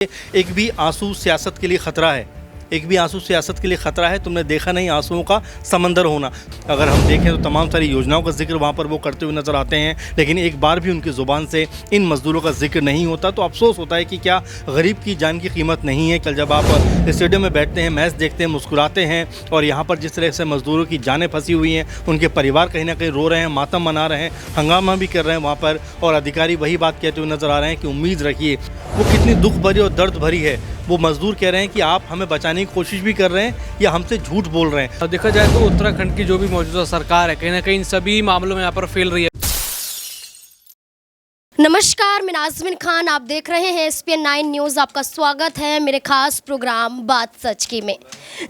एक भी आंसू सियासत के लिए ख़तरा है, एक भी आंसू सियासत के लिए ख़तरा है। तुमने देखा नहीं आंसुओं का समंदर होना। अगर हम देखें तो तमाम सारी योजनाओं का जिक्र वहाँ पर वो करते हुए नज़र आते हैं, लेकिन एक बार भी उनकी ज़ुबान से इन मज़दूरों का जिक्र नहीं होता। तो अफसोस होता है कि क्या गरीब की जान की कीमत नहीं है। कल जब आप स्टेडियम में बैठते हैं, मैच देखते हैं, मुस्कुराते हैं, और यहाँ पर जिस तरह से मज़दूरों की जानें फंसी हुई हैं, उनके परिवार कहीं ना कहीं रो रहे हैं, मातम मना रहे हैं, हंगामा भी कर रहे हैं वहाँ पर, और अधिकारी वही बात कहते हुए नज़र आ रहे हैं कि उम्मीद रखिए। वो कितनी दुख भरी और दर्द भरी है। वो मज़दूर कह रहे हैं कि आप हमें बचाने की कोशिश भी कर रहे हैं या हमसे झूठ बोल रहे हैं। देखा जाए तो उत्तराखंड की जो भी मौजूदा सरकार है कहीं ना कहीं इन सभी मामलों में यहाँ पर फेल रही है। नमस्कार, मैं नाज़मीन खान, आप देख रहे हैं SPN 9 न्यूज़। आपका स्वागत है मेरे खास प्रोग्राम बात सच की में।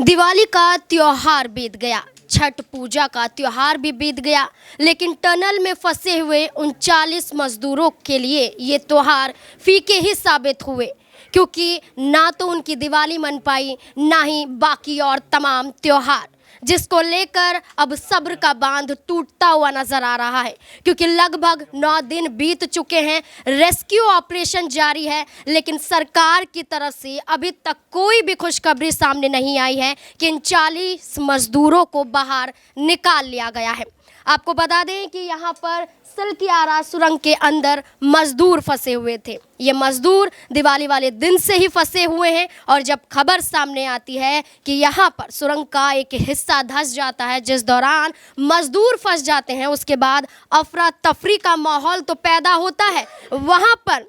दिवाली का त्यौहार बीत गया, छठ पूजा का त्यौहार भी बीत गया, लेकिन टनल में फंसे हुए 39 मजदूरों के लिए ये त्यौहार फीके ही साबित हुए, क्योंकि ना तो उनकी दिवाली मन पाई, ना ही बाकी और तमाम त्यौहार, जिसको लेकर अब सब्र का बांध टूटता हुआ नजर आ रहा है। क्योंकि लगभग 9 दिन बीत चुके हैं, रेस्क्यू ऑपरेशन जारी है, लेकिन सरकार की तरफ से अभी तक कोई भी खुशखबरी सामने नहीं आई है कि इन 40 मजदूरों को बाहर निकाल लिया गया है। आपको बता दें कि यहाँ पर सिलकियारा सुरंग के अंदर मजदूर फंसे हुए थे। ये मजदूर दिवाली वाले दिन से ही फंसे हुए हैं, और जब खबर सामने आती है कि यहाँ पर सुरंग का एक हिस्सा धंस जाता है, जिस दौरान मजदूर फंस जाते हैं, उसके बाद अफरा तफरी का माहौल तो पैदा होता है। वहाँ पर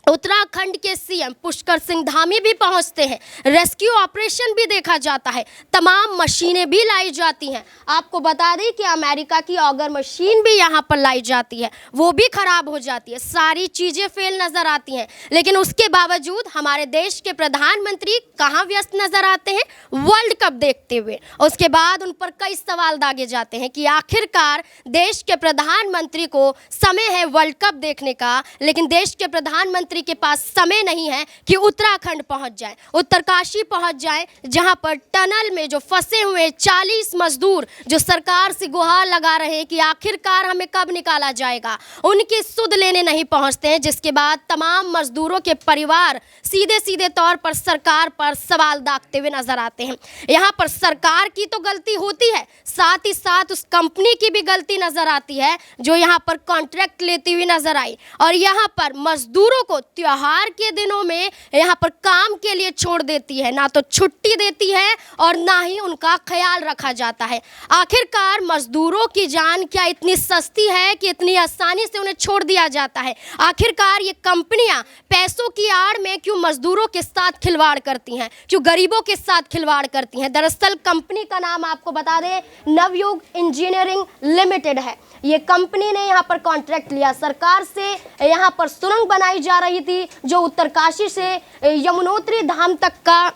उत्तराखंड के CM पुष्कर सिंह धामी भी पहुंचते हैं, रेस्क्यू ऑपरेशन भी देखा जाता है, तमाम मशीनें भी लाई जाती हैं। आपको बता दें कि अमेरिका की ऑगर मशीन भी यहां पर लाई जाती है, वो भी खराब हो जाती है, सारी चीज़ें फेल नज़र आती हैं। लेकिन उसके बावजूद हमारे देश के प्रधानमंत्री कहाँ व्यस्त नज़र आते हैं? वर्ल्ड कप देखते हुए। उसके बाद उन पर कई सवाल दागे जाते हैं कि आखिरकार देश के प्रधानमंत्री को समय है वर्ल्ड कप देखने का, लेकिन देश के प्रधानमंत्री के पास समय नहीं है कि उत्तराखंड पहुंच जाए, उत्तरकाशी पहुंच जाए, जहां पर टनल में जो फंसे हुए 40 मजदूर जो सरकार से गुहार लगा रहे हैं कि आखिरकार हमें कब निकाला जाएगा, उनकी सुध लेने नहीं पहुंचते हैं। जिसके बाद तमाम मजदूरों के परिवार सीधे सीधे तौर पर सरकार पर सवाल दागते हुए नजर आते हैं। यहाँ पर सरकार की तो गलती होती है, साथ ही साथ उस कंपनी की भी गलती नजर आती है जो यहाँ पर कॉन्ट्रैक्ट लेती हुई नजर आई, और यहाँ पर मजदूरों को त्योहार के दिनों में यहाँ पर काम के लिए छोड़ देती है, ना तो छुट्टी देती है और ना ही उनका ख्याल रखा जाता है। आखिरकार मजदूरों की जान क्या इतनी सस्ती है कि इतनी आसानी से उन्हें छोड़ दिया जाता है? आखिरकार ये कंपनियां पैसों की आड़ में क्यों मजदूरों के साथ खिलवाड़ करती हैं, क्यों गरीबों के साथ खिलवाड़ करती हैं? दरअसल कंपनी का नाम आपको बता दें, नवयुग इंजीनियरिंग लिमिटेड है। ये कंपनी ने यहाँ पर कॉन्ट्रैक्ट लिया सरकार से। यहाँ पर सुरंग बनाई जा रही थी, जो उत्तरकाशी से यमुनोत्री धाम तक का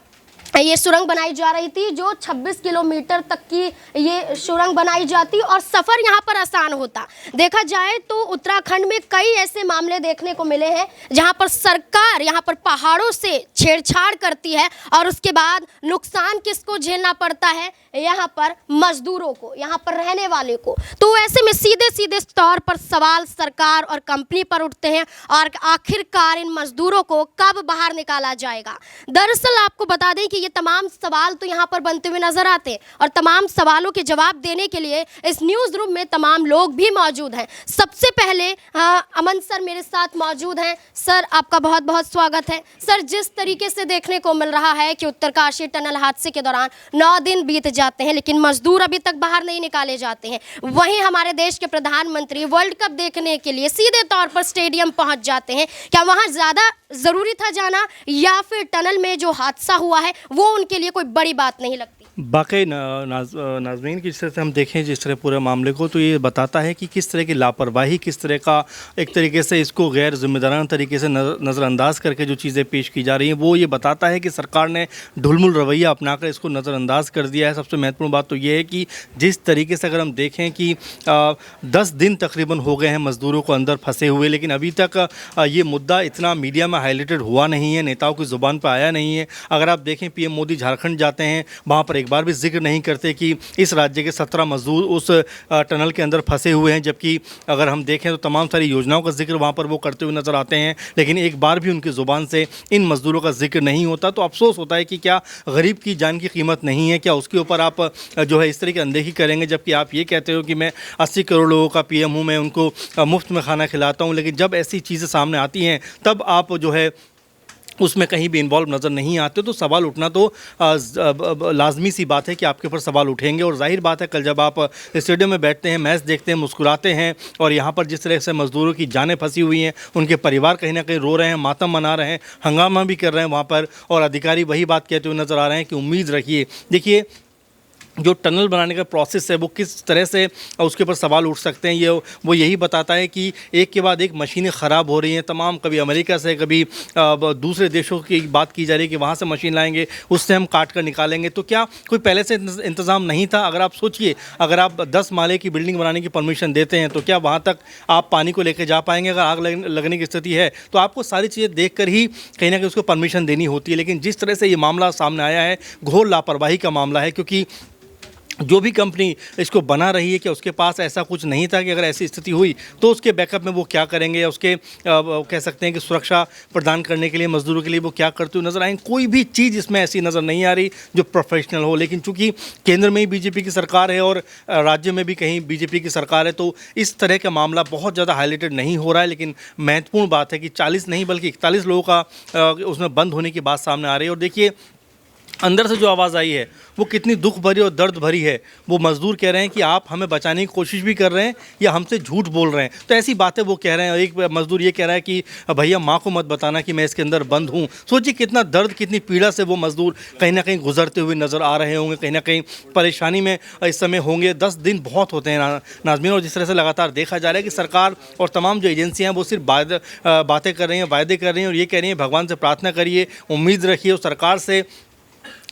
ये सुरंग बनाई जा रही थी, जो 26 किलोमीटर तक की ये सुरंग बनाई जाती, और सफ़र यहाँ पर आसान होता। देखा जाए तो उत्तराखंड में कई ऐसे मामले देखने को मिले हैं जहाँ पर सरकार यहाँ पर पहाड़ों से छेड़छाड़ करती है, और उसके बाद नुकसान किसको झेलना पड़ता है? यहाँ पर मजदूरों को, यहाँ पर रहने वाले को। तो ऐसे में सीधे सीधे तौर पर सवाल सरकार और कंपनी पर उठते हैं, और आखिरकार इन मजदूरों को कब बाहर निकाला जाएगा? दरअसल आपको बता दें कि ये तमाम सवाल तो यहाँ पर बनते हुए नजर आते हैं, और तमाम सवालों के जवाब देने के लिए इस न्यूज़ रूम में तमाम लोग भी मौजूद हैं। सबसे पहले अमन सर मेरे साथ मौजूद हैं। सर, आपका बहुत बहुत स्वागत है। सर, जिस तरीके से देखने को मिल रहा है कि उत्तरकाशी टनल हादसे के दौरान 9 दिन बीत जाते हैं, लेकिन मजदूर अभी तक बाहर नहीं निकाले जाते हैं, वहीं हमारे देश के प्रधानमंत्री वर्ल्ड कप देखने के लिए सीधे तौर पर स्टेडियम पहुंच जाते हैं। क्या वहां ज़्यादा ज़रूरी था जाना, या फिर टनल में जो हादसा हुआ है वो उनके लिए कोई बड़ी बात नहीं लगती? बाकी नाज़मीन की जिस तरह से हम देखें जिस तरह पूरे मामले को, तो ये बताता है कि किस तरह की लापरवाही, किस तरह का एक तरीके से इसको गैर जिम्मेदाराना तरीके से नज़रअंदाज करके जो चीज़ें पेश की जा रही हैं, वो ये बताता है कि सरकार ने ढुलमुल रवैया अपनाकर इसको नज़रअंदाज कर दिया है। सबसे महत्वपूर्ण बात तो ये है कि जिस तरीके से अगर हम देखें कि 10 दिन तकरीबन हो गए हैं मज़दूरों को अंदर फंसे हुए, लेकिन अभी तक ये मुद्दा इतना मीडिया में हाईलाइटेड हुआ नहीं है, नेताओं की ज़ुबान पर आया नहीं है। अगर आप देखें PM मोदी झारखंड जाते हैं, वहाँ पर एक बार भी जिक्र नहीं करते कि इस राज्य के 17 मजदूर उस टनल के अंदर फंसे हुए हैं, जबकि अगर हम देखें तो तमाम सारी योजनाओं का जिक्र वहाँ पर वो करते हुए नज़र आते हैं, लेकिन एक बार भी उनकी ज़ुबान से इन मजदूरों का जिक्र नहीं होता। तो अफसोस होता है कि क्या गरीब की जान की कीमत नहीं है, क्या उसके ऊपर आप जो है इस तरह की अनदेखी करेंगे, जबकि आप ये कहते हो कि मैं 80 करोड़ लोगों का पीएम हूँ, मैं उनको मुफ्त में खाना खिलाता हूँ, लेकिन जब ऐसी चीज़ें सामने आती हैं तब आप जो है उसमें कहीं भी इन्वॉल्व नज़र नहीं आते। तो सवाल उठना तो लाजमी सी बात है कि आपके ऊपर सवाल उठेंगे, और जाहिर बात है कल जब आप स्टेडियम में बैठते हैं, मैच देखते हैं, मुस्कुराते हैं, और यहाँ पर जिस तरह से मज़दूरों की जानें फंसी हुई हैं, उनके परिवार कहीं ना कहीं रो रहे हैं, मातम मना रहे हैं, हंगामा भी कर रहे हैं वहाँ पर, और अधिकारी वही बात कहते हुए नज़र आ रहे हैं कि उम्मीद रखिए। देखिए, जो टनल बनाने का प्रोसेस है वो किस तरह से उसके ऊपर सवाल उठ सकते हैं, ये वो यही बताता है कि एक के बाद एक मशीनें ख़राब हो रही हैं तमाम, कभी अमेरिका से, कभी दूसरे देशों की बात की जा रही है कि वहाँ से मशीन लाएंगे, उससे हम काट कर निकालेंगे। तो क्या कोई पहले से इंतज़ाम नहीं था? अगर आप सोचिए, अगर आप 10 माले की बिल्डिंग बनाने की परमिशन देते हैं तो क्या वहाँ तक आप पानी को लेकर जा पाएंगे? अगर आग लगने की स्थिति है तो आपको सारी चीज़ें देख कर ही कहीं ना कहीं उसको परमिशन देनी होती है। लेकिन जिस तरह से ये मामला सामने आया है, घोर लापरवाही का मामला है, क्योंकि जो भी कंपनी इसको बना रही है कि उसके पास ऐसा कुछ नहीं था कि अगर ऐसी स्थिति हुई तो उसके बैकअप में वो क्या करेंगे, या उसके कह सकते हैं कि सुरक्षा प्रदान करने के लिए मजदूरों के लिए वो क्या करते हुए नजर आएंगे। कोई भी चीज़ इसमें ऐसी नज़र नहीं आ रही जो प्रोफेशनल हो। लेकिन चूंकि केंद्र में ही बीजेपी की सरकार है और राज्य में भी कहीं बीजेपी की सरकार है, तो इस तरह का मामला बहुत ज़्यादा हाईलाइटेड नहीं हो रहा है। लेकिन महत्वपूर्ण बात है कि 40 नहीं बल्कि 41 लोगों का उसमें बंद होने की बात सामने आ रही है। और देखिए, अंदर से जो आवाज़ आई है वो कितनी दुख भरी और दर्द भरी है। वो मज़दूर कह रहे हैं कि आप हमें बचाने की कोशिश भी कर रहे हैं या हमसे झूठ बोल रहे हैं। तो ऐसी बातें वो कह रहे हैं। एक मज़दूर ये कह रहा है कि भैया माँ को मत बताना कि मैं इसके अंदर बंद हूँ। सोचिए कितना दर्द, कितनी पीड़ा से वो मज़दूर कहीं ना कहीं गुजरते हुए नज़र आ रहे होंगे, कहीं ना कहीं परेशानी में इस समय होंगे। 10 दिन बहुत होते हैं नाज़मीन, और जिस तरह से लगातार देखा जा रहा है कि सरकार और तमाम जो एजेंसियाँ हैं वो सिर्फ बातें कर रही हैं, वायदे कर रही हैं, और ये कह रही हैं भगवान से प्रार्थना करिए, उम्मीद रखिए। और सरकार से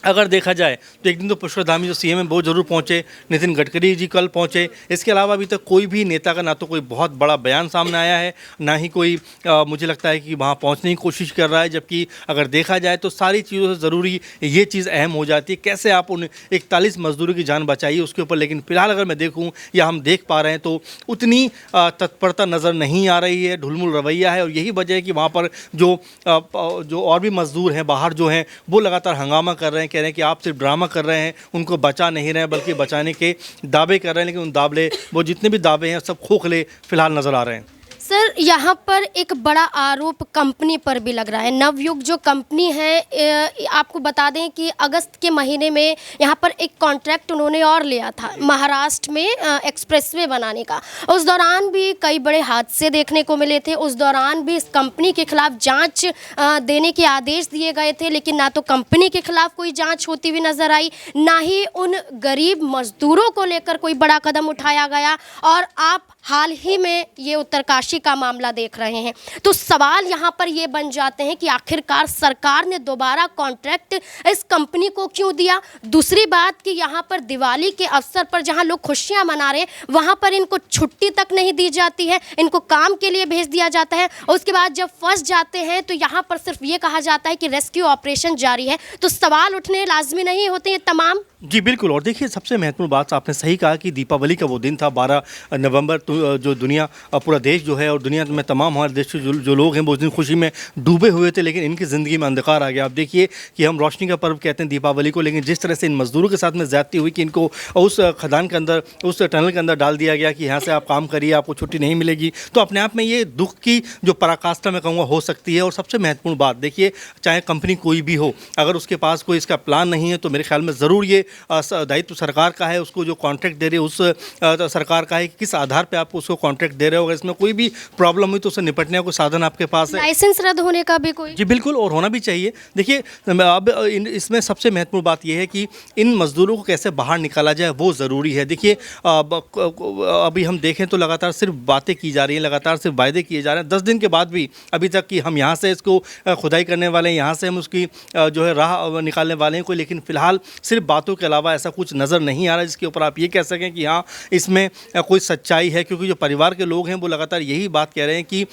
अगर देखा जाए तो एक दिन तो पुष्कर धामी जो सीएम है वो जरूर पहुंचे, नितिन गडकरी जी कल पहुंचे, इसके अलावा अभी तक कोई भी नेता का ना तो कोई बहुत बड़ा बयान सामने आया है, ना ही कोई मुझे लगता है कि वहां पहुंचने की कोशिश कर रहा है। जबकि अगर देखा जाए तो सारी चीज़ों से ज़रूरी ये चीज़ अहम हो जाती है, कैसे आप उन 41 मजदूरों की जान बचाइए उसके ऊपर। लेकिन फिलहाल अगर मैं देखूँ या हम देख पा रहे हैं तो उतनी तत्परता नज़र नहीं आ रही है, ढुलमुल रवैया है। और यही वजह है कि वहाँ पर जो और भी मजदूर हैं बाहर जो हैं वो लगातार हंगामा कर रहे हैं, कह रहे हैं कि आप सिर्फ ड्रामा कर रहे हैं, उनको बचा नहीं रहे हैं बल्कि बचाने के दावे कर रहे हैं। लेकिन उन दावे, वो जितने भी दावे हैं सब खोखले फिलहाल नज़र आ रहे हैं। सर, यहाँ पर एक बड़ा आरोप कंपनी पर भी लग रहा है। नवयुग जो कंपनी है, आपको बता दें कि अगस्त के महीने में यहाँ पर एक कॉन्ट्रैक्ट उन्होंने और लिया था महाराष्ट्र में एक्सप्रेसवे बनाने का। उस दौरान भी कई बड़े हादसे देखने को मिले थे। उस दौरान भी इस कंपनी के खिलाफ जांच देने के आदेश दिए गए थे, लेकिन ना तो कंपनी के खिलाफ कोई जांच होती हुई नजर आई, ना ही उन गरीब मजदूरों को लेकर कोई बड़ा कदम उठाया गया। और आप हाल ही में ये उत्तरकाशी का मामला देख रहे हैं। तो सवाल यहाँ पर ये बन जाते हैं कि आखिरकार सरकार ने दोबारा कॉन्ट्रैक्ट इस कंपनी को क्यों दिया। दूसरी बात कि यहाँ पर दिवाली के अवसर पर जहाँ लोग खुशियाँ मना रहे हैं वहाँ पर इनको छुट्टी तक नहीं दी जाती है, इनको काम के लिए भेज दिया जाता है। और उसके बाद जब फंस जाते हैं तो यहाँ पर सिर्फ ये कहा जाता है कि रेस्क्यू ऑपरेशन जारी है। तो सवाल उठने लाजमी नहीं होते ये तमाम। जी बिल्कुल। और देखिए, सबसे महत्वपूर्ण बात आपने सही कहा कि दीपावली का वो दिन था 12 नवंबर, तो जो दुनिया पूरा देश जो है और दुनिया में तमाम हमारे देश के जो लोग हैं वो उस दिन खुशी में डूबे हुए थे, लेकिन इनकी ज़िंदगी में अंधकार आ गया। आप देखिए कि हम रोशनी का पर्व कहते हैं दीपावली को, लेकिन जिस तरह से इन मजदूरों के साथ में ज़्यादती हुई कि इनको उस खदान के अंदर, उस टनल के अंदर डाल दिया गया कि यहाँ से आप काम करिए, आपको छुट्टी नहीं मिलेगी, तो अपने आप में ये दुख की जो पराकाष्ठा मैं कहूँगा हो सकती है। और सबसे महत्वपूर्ण बात देखिए, चाहे कंपनी कोई भी हो, अगर उसके पास कोई इसका प्लान नहीं है तो मेरे ख्याल में ज़रूर ये दायित्व सरकार का है, उसको जो कॉन्ट्रैक्ट दे रहे हैं उस सरकार का है कि किस आधार पे आप उसको कॉन्ट्रैक्ट दे रहे हो। अगर इसमें कोई भी प्रॉब्लम हुई तो उससे निपटने का कोई साधन आपके पास है। लाइसेंस रद्द होने का भी कोई? जी बिल्कुल, और होना भी चाहिए। देखिए, अब इसमें सबसे महत्वपूर्ण बात यह है कि इन मजदूरों को कैसे बाहर निकाला जाए वो ज़रूरी है। देखिए, अभी हम देखें तो लगातार सिर्फ बातें की जा रही हैं, लगातार सिर्फ वायदे किए जा रहे हैं। 10 दिन के बाद भी अभी तक कि हम यहाँ से इसको खुदाई करने वाले हैं, यहाँ से हम उसकी जो है राह निकालने वाले हैं कोई, लेकिन फ़िलहाल सिर्फ बातों के अलावा ऐसा कुछ नज़र नहीं आ रहा जिसके ऊपर आप ये कह सकें कि हाँ इसमें कोई सच्चाई है, क्योंकि जो परिवार के लोग हैं वो लगातार यही बात कह रहे हैं कि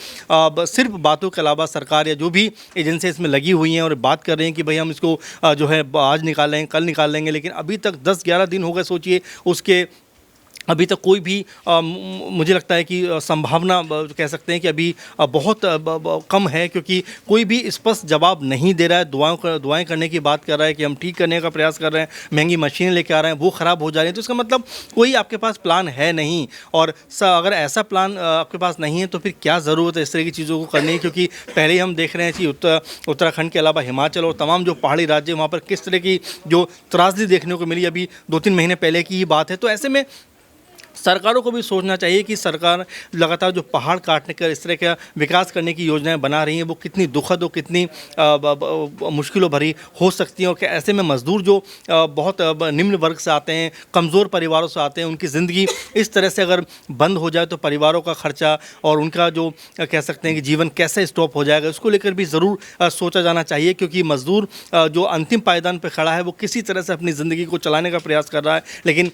सिर्फ बातों के अलावा सरकार या जो भी एजेंसी इसमें लगी हुई हैं और बात कर रहे हैं कि भाई हम इसको जो है आज निकाल लेंगे, कल निकाल लेंगे, लेकिन अभी तक 10-11 दिन हो गए सोचिए उसके, अभी तक कोई भी मुझे लगता है कि संभावना कह सकते हैं कि अभी बहुत कम है, क्योंकि कोई भी स्पष्ट जवाब नहीं दे रहा है। दुआएं करने की बात कर रहा है कि हम ठीक करने का प्रयास कर रहे हैं, महंगी मशीनें लेके आ रहे हैं, वो ख़राब हो जा रही हैं, तो इसका मतलब कोई आपके पास प्लान है नहीं। और अगर ऐसा प्लान आपके पास नहीं है तो फिर क्या ज़रूरत है इस तरह की चीज़ों को करने की, क्योंकि पहले ही हम देख रहे हैं कि उत्तराखंड के अलावा हिमाचल और तमाम जो पहाड़ी राज्य वहाँ पर किस तरह की जो त्रासदी देखने को मिली, अभी 2-3 महीने पहले की ही बात है। तो ऐसे में सरकारों को भी सोचना चाहिए कि सरकार लगातार जो पहाड़ काटने का इस तरह का विकास करने की योजनाएं बना रही हैं वो कितनी दुखद और कितनी मुश्किलों भरी हो सकती हैं, और ऐसे में मज़दूर जो बहुत निम्न वर्ग से आते हैं, कमज़ोर परिवारों से आते हैं, उनकी ज़िंदगी इस तरह से अगर बंद हो जाए तो परिवारों का खर्चा और उनका जो कह सकते हैं कि जीवन कैसे स्टॉप हो जाएगा, उसको लेकर भी ज़रूर सोचा जाना चाहिए। क्योंकि मज़दूर जो अंतिम पायदान पर खड़ा है वो किसी तरह से अपनी ज़िंदगी को चलाने का प्रयास कर रहा है, लेकिन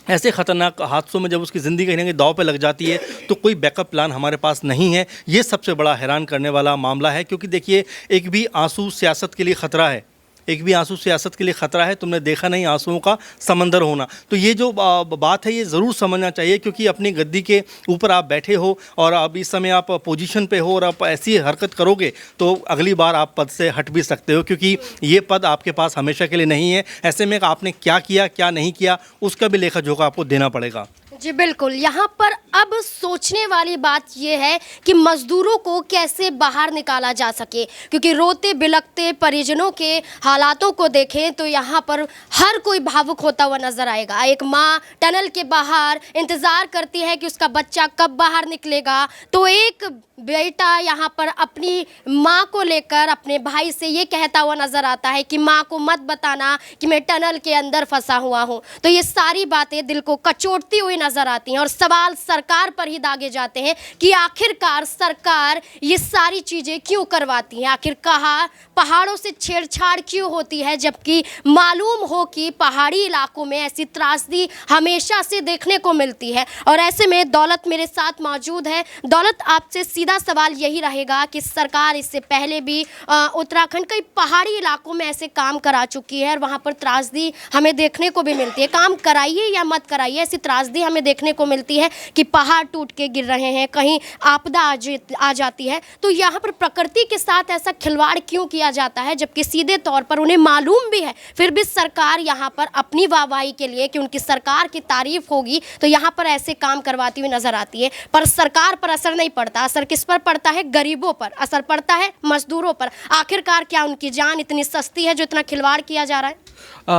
ऐसे ख़तरनाक हादसों में जब उसकी ज़िंदगी कहीं ना कहीं दाव पे लग जाती है तो कोई बैकअप प्लान हमारे पास नहीं है। ये सबसे बड़ा हैरान करने वाला मामला है, क्योंकि देखिए एक भी आंसू सियासत के लिए ख़तरा है, एक भी आंसू सियासत के लिए ख़तरा है। तुमने देखा नहीं आंसुओं का समंदर होना, तो ये जो बात है ये ज़रूर समझना चाहिए, क्योंकि अपनी गद्दी के ऊपर आप बैठे हो और अब इस समय आप पोजीशन पे हो और आप ऐसी हरकत करोगे तो अगली बार आप पद से हट भी सकते हो, क्योंकि ये पद आपके पास हमेशा के लिए नहीं है। ऐसे में आपने क्या किया क्या नहीं किया उसका भी लेखा जोखा आपको देना पड़ेगा। जी बिल्कुल, यहाँ पर अब सोचने वाली बात यह है कि मजदूरों को कैसे बाहर निकाला जा सके, क्योंकि रोते बिलखते परिजनों के हालातों को देखें तो यहाँ पर हर कोई भावुक होता हुआ नजर आएगा। एक माँ टनल के बाहर इंतज़ार करती है कि उसका बच्चा कब बाहर निकलेगा, तो एक बेटा यहाँ पर अपनी माँ को लेकर अपने भाई से ये कहता हुआ नज़र आता है कि माँ को मत बताना कि मैं टनल के अंदर फंसा हुआ हूँ। तो ये सारी बातें दिल को कचोटती हुई नज़र आती हैं और सवाल सरकार पर ही दागे जाते हैं कि आखिरकार सरकार ये सारी चीज़ें क्यों करवाती हैं, आखिर कहाँ पहाड़ों से छेड़छाड़ क्यों होती है, जबकि मालूम हो कि पहाड़ी इलाकों में ऐसी त्रासदी हमेशा से देखने को मिलती है। और ऐसे में दौलत मेरे साथ मौजूद है। दौलत, आपसे सीधा सवाल यही रहेगा कि सरकार इससे पहले भी उत्तराखंड कई पहाड़ी इलाकों में ऐसे काम करा चुकी है और वहाँ पर त्रासदी हमें देखने को भी मिलती है। काम कराइए या मत कराइए, ऐसी त्रासदी हमें देखने को मिलती है कि पहाड़ टूट के गिर रहे हैं, कहीं आपदा आ जाती है। तो यहाँ पर प्रकृति के साथ ऐसा खिलवाड़ क्यों किया जाता है, जबकि सीधे तौर पर उन्हें मालूम भी है, फिर भी सरकार यहाँ पर अपनी वाहवाही के लिए कि उनकी सरकार की तारीफ होगी तो यहाँ पर ऐसे काम करवाती हुई नजर आती है। पर सरकार पर असर नहीं पड़ता। असर किस पर पड़ता है? गरीबों पर असर पड़ता है, मजदूरों पर। आखिरकार क्या उनकी जान इतनी सस्ती है जो इतना खिलवाड़ किया जा रहा है?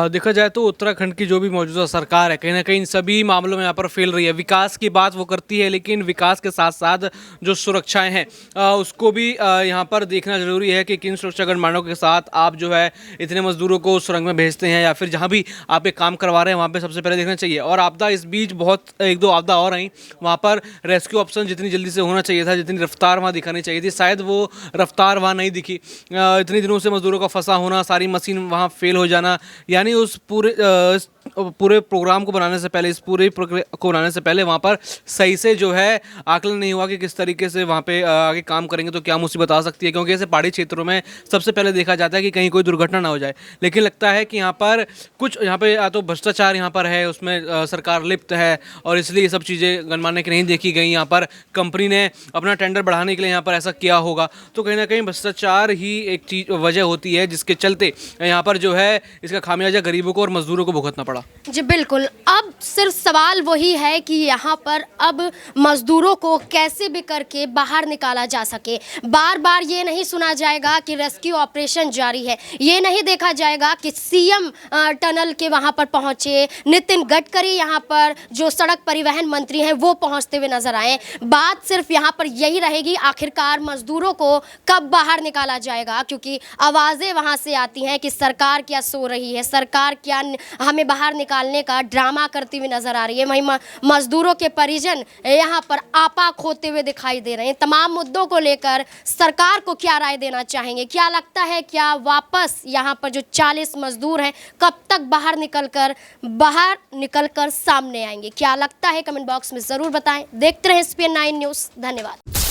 देखा जाए तो उत्तराखंड की जो भी मौजूदा सरकार है कहीं ना कहीं इन सभी मामलों में यहाँ पर फेल रही है। विकास की बात वो करती है, लेकिन विकास के साथ साथ जो सुरक्षाएं हैं उसको भी यहाँ पर देखना जरूरी है कि किन सुरक्षा गणमानों के साथ आप जो है इतने मजदूरों को सुरंग में भेजते हैं या फिर जहाँ भी आप एक काम करवा रहे हैं वहाँ पर सबसे पहले देखना चाहिए। और आपदा, इस बीच बहुत 1-2 आपदा और आई, वहाँ पर रेस्क्यू ऑप्शन जितनी जल्दी से होना चाहिए था, जितनी रफ्तार वहाँ दिखानी चाहिए थी, शायद वो रफ्तार वहाँ नहीं दिखी। इतने दिनों से मजदूरों का फंसा होना, सारी मशीन वहाँ फेल हो जाना, यानी उस पूरे प्रोग्राम को बनाने से पहले, इस पूरे प्रक्रिया को बनाने से पहले वहाँ पर सही से जो है आकलन नहीं हुआ कि किस तरीके से वहाँ पे आगे काम करेंगे तो क्या मुसीबत आ सकती है। क्योंकि ऐसे पहाड़ी क्षेत्रों में सबसे पहले देखा जाता है कि कहीं कोई दुर्घटना ना हो जाए, लेकिन लगता है कि यहाँ पर कुछ यहाँ पे या तो भ्रष्टाचार यहाँ पर है, उसमें सरकार लिप्त है और इसलिए ये सब चीज़ें गणमान्य की नहीं देखी गई। यहाँ पर कंपनी ने अपना टेंडर बढ़ाने के लिए यहाँ पर ऐसा किया होगा, तो कहीं ना कहीं भ्रष्टाचार ही एक चीज़ वजह होती है जिसके चलते यहाँ पर जो है इसका खामियाजा गरीबों को और मजदूरों को भुगतना पड़ा। जी बिल्कुल, अब सिर्फ सवाल वही है कि यहाँ पर अब मजदूरों को कैसे भी करके बाहर निकाला जा सके। बार बार ये नहीं सुना जाएगा कि रेस्क्यू ऑपरेशन जारी है, ये नहीं देखा जाएगा कि सीएम टनल के वहाँ पर पहुँचे, नितिन गडकरी यहाँ पर जो सड़क परिवहन मंत्री हैं वो पहुँचते हुए नजर आए। बात सिर्फ यहाँ पर यही रहेगी आखिरकार मजदूरों को कब बाहर निकाला जाएगा, क्योंकि आवाज़ें वहाँ से आती हैं कि सरकार क्या सो रही है, सरकार क्या हमें बाहर निकालने का ड्रामा करती हुई नजर आ रही है। वहीं मजदूरों के परिजन यहाँ पर आपाक होते हुए दिखाई दे रहे हैं। तमाम मुद्दों को लेकर सरकार को क्या राय देना चाहेंगे? क्या लगता है क्या वापस यहाँ पर जो 40 मजदूर हैं कब तक बाहर निकलकर सामने आएंगे? क्या लगता है कमेंट बॉक्स में ज़रूर बताएं। देखते रहे SPN 9 न्यूज़। धन्यवाद।